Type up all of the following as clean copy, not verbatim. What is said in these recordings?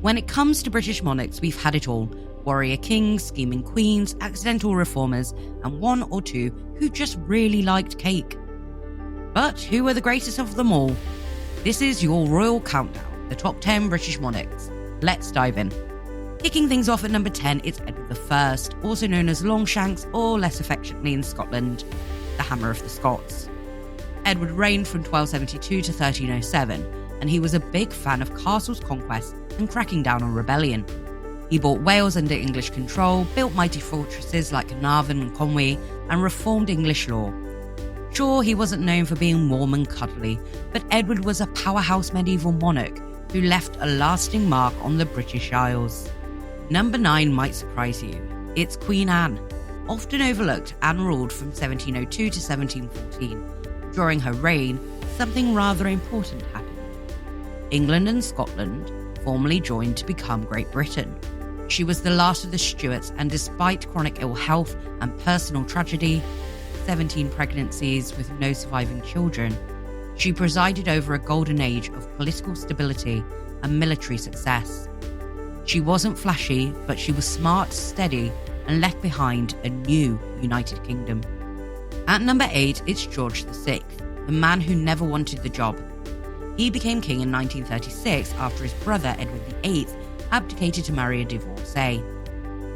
When it comes to British monarchs, we've had it all. Warrior kings, scheming queens, accidental reformers, and one or two who just really liked cake. But who are the greatest of them all? This is your royal countdown, the top 10 British monarchs. Let's dive in. Kicking things off at number 10, it's Edward I, also known as Longshanks, or less affectionately in Scotland, the Hammer of the Scots. Edward reigned from 1272 to 1307, and he was a big fan of castles conquest and cracking down on rebellion. He brought Wales under English control, built mighty fortresses like Carnarvon and Conwy, and reformed English law. Sure, he wasn't known for being warm and cuddly, but Edward was a powerhouse medieval monarch who left a lasting mark on the British Isles. Number 9 might surprise you. It's Queen Anne. Often overlooked, Anne ruled from 1702 to 1714. During her reign, something rather important happened. England and Scotland formally joined to become Great Britain. She was the last of the Stuarts, and despite chronic ill health and personal tragedy, 17 pregnancies with no surviving children, she presided over a golden age of political stability and military success. She wasn't flashy, but she was smart, steady, and left behind a new United Kingdom. At number 8, it's George VI, the man who never wanted the job. He became king in 1936 after his brother Edward VIII abdicated to marry a divorcee.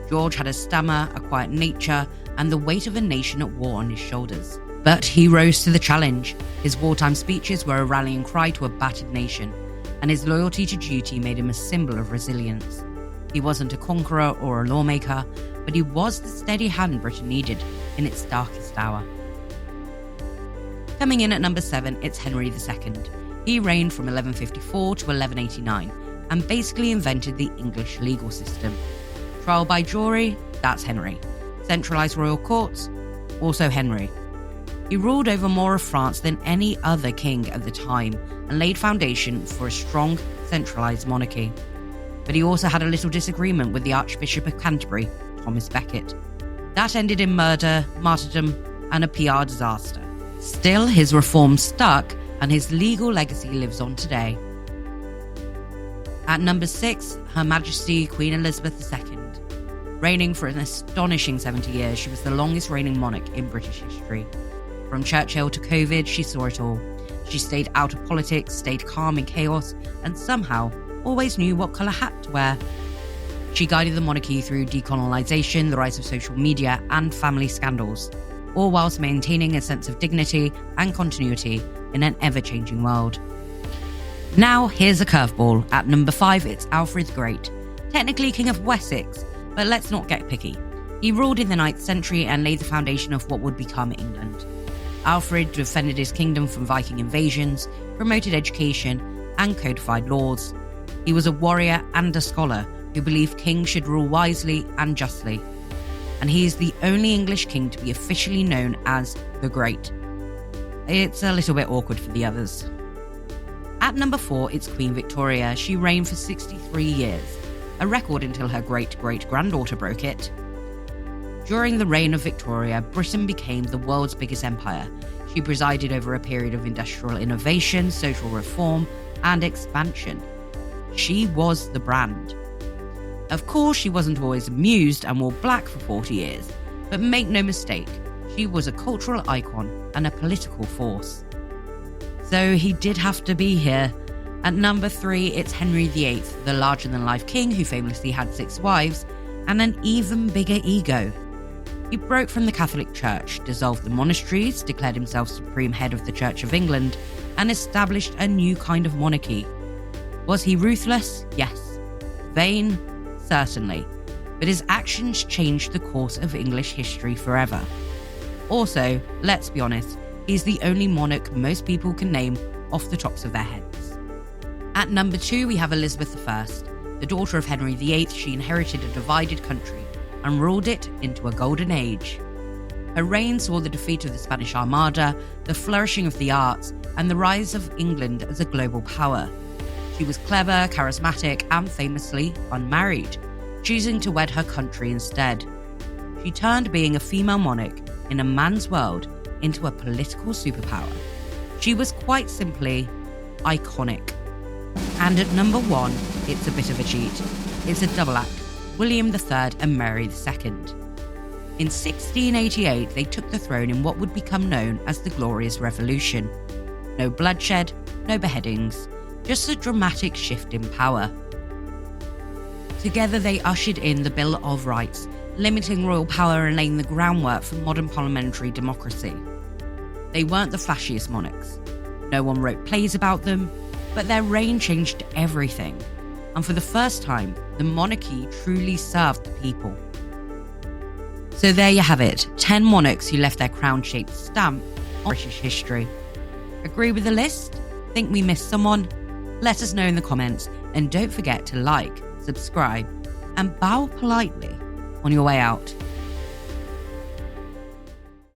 George had a stammer, a quiet nature, and the weight of a nation at war on his shoulders. But he rose to the challenge. His wartime speeches were a rallying cry to a battered nation, and his loyalty to duty made him a symbol of resilience. He wasn't a conqueror or a lawmaker, but he was the steady hand Britain needed in its darkest hour. Coming in at number 7, it's Henry II. He reigned from 1154 to 1189 and basically invented the English legal system. Trial by jury, that's Henry. Centralised royal courts, also Henry. He ruled over more of France than any other king at the time and laid foundation for a strong, centralised monarchy. But he also had a little disagreement with the Archbishop of Canterbury, Thomas Becket. That ended in murder, martyrdom, and a PR disaster. Still, his reforms stuck, and his legal legacy lives on today. At number 6, Her Majesty Queen Elizabeth II. Reigning for an astonishing 70 years, she was the longest reigning monarch in British history. From Churchill to COVID, she saw it all. She stayed out of politics, stayed calm in chaos, and somehow always knew what colour hat to wear. She guided the monarchy through decolonisation, the rise of social media, and family scandals, all whilst maintaining a sense of dignity and continuity in an ever-changing world. Now, here's a curveball. At number 5, it's Alfred the Great, technically King of Wessex, but let's not get picky. He ruled in the 9th century and laid the foundation of what would become England. Alfred defended his kingdom from Viking invasions, promoted education, and codified laws. He was a warrior and a scholar who believed kings should rule wisely and justly. And he is the only English king to be officially known as the Great. It's a little bit awkward for the others. At number 4, it's Queen Victoria. She reigned for 63 years, a record until her great-great-granddaughter broke it. During the reign of Victoria, Britain became the world's biggest empire. She presided over a period of industrial innovation, social reform, and expansion. She was the brand. Of course, she wasn't always amused and wore black for 40 years, but make no mistake, she was a cultural icon and a political force. So he did have to be here. At number 3, it's Henry VIII, the larger-than-life king who famously had 6 wives and an even bigger ego. He broke from the Catholic Church, dissolved the monasteries, declared himself supreme head of the Church of England, and established a new kind of monarchy. Was he ruthless? Yes. Vain? Certainly. But his actions changed the course of English history forever. Also, let's be honest, he's the only monarch most people can name off the tops of their heads. At number 2, we have Elizabeth I. The daughter of Henry VIII, she inherited a divided country and ruled it into a golden age. Her reign saw the defeat of the Spanish Armada, the flourishing of the arts, and the rise of England as a global power. She was clever, charismatic, and famously unmarried, choosing to wed her country instead. She turned being a female monarch in a man's world into a political superpower. She was quite simply iconic. And at number 1, it's a bit of a cheat. It's a double act, William III and Mary II. In 1688, they took the throne in what would become known as the Glorious Revolution. No bloodshed, no beheadings, just a dramatic shift in power. Together they ushered in the Bill of Rights, limiting royal power and laying the groundwork for modern parliamentary democracy. They weren't the flashiest monarchs. No one wrote plays about them, but their reign changed everything. And for the first time, the monarchy truly served the people. So there you have it, 10 monarchs who left their crown-shaped stamp on British history. Agree with the list? Think we missed someone? Let us know in the comments, and don't forget to like, subscribe, and bow politely on your way out.